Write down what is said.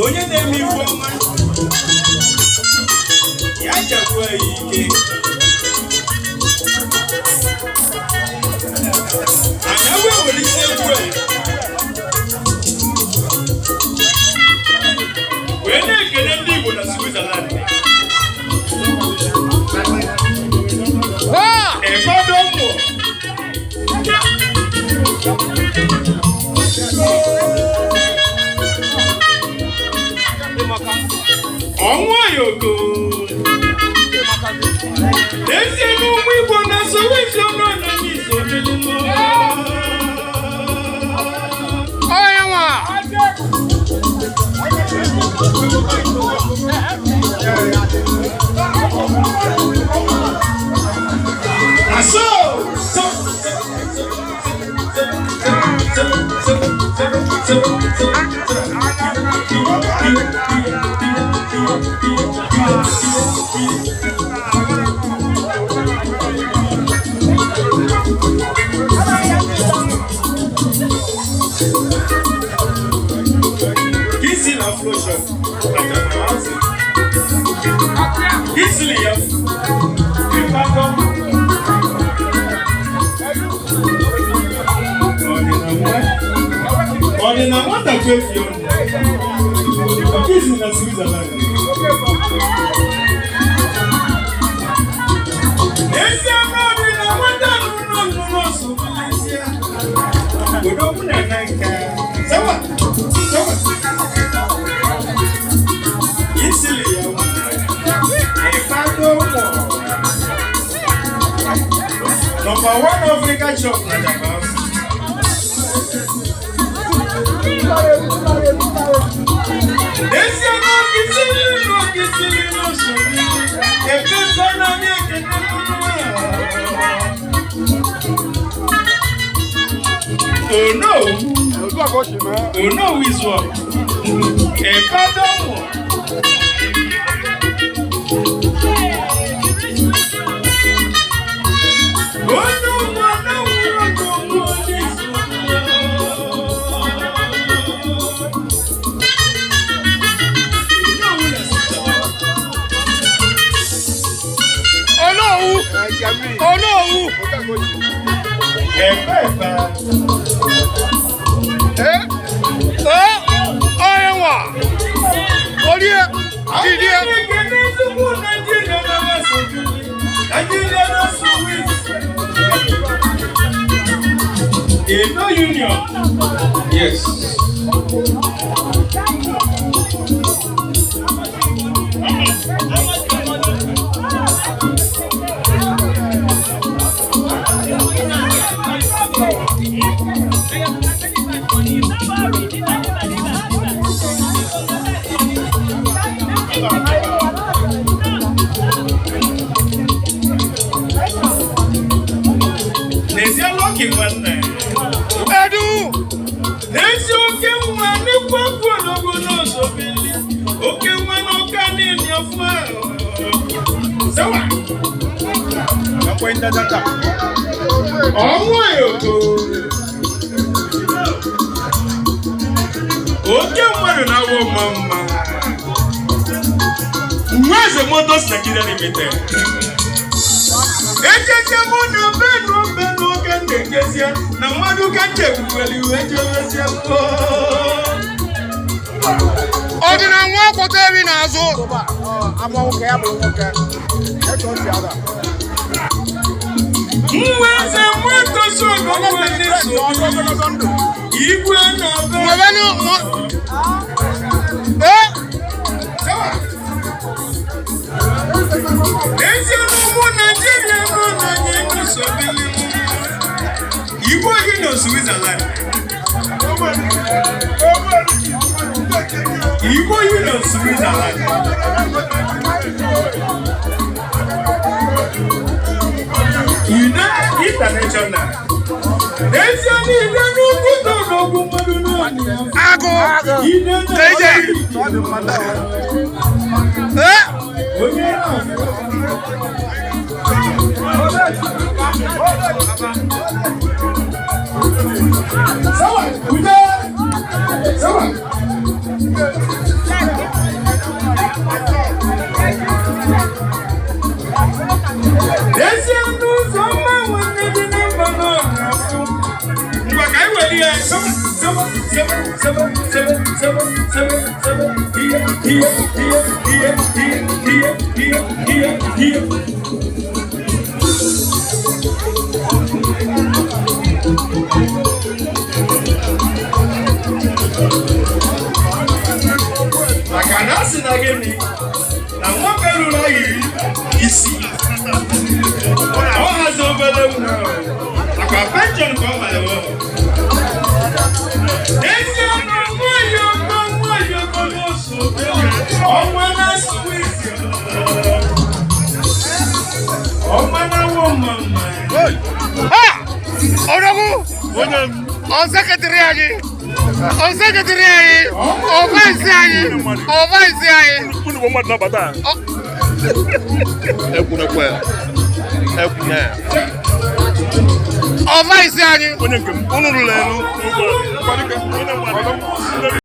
Onye na-eme iwu ọma ya chakwa ike anya wee isi egwu wee na-ekele ndị Igbo na Switzerland efado mmụọ Onwa yoko ese n'ụmụ Igbo na Zurich nọ na n'iso n'elu Onwa aso na what a great young this is a Switzerland. Number one African shop na Japan. Oh no! Oh no, is what? A pardon. Oh no! Onwa! Olie! Didie! No union. Yes. Onwa yoko oke mmadụ na-awọ mma Nweze Motors Nigeria Limited echeche mụ na benu oge na-ejezie na mmadụ ka nchekwuweli iwe jewezie ọdịna nwa akwụta eri n'azụ Nweze Motors igwe na-abịa ezi ọmụmụ Nigeria nọ na nye nsobili Igbo Union Switzerland. Igbo Union Switzerland. International. On secretary, on vice,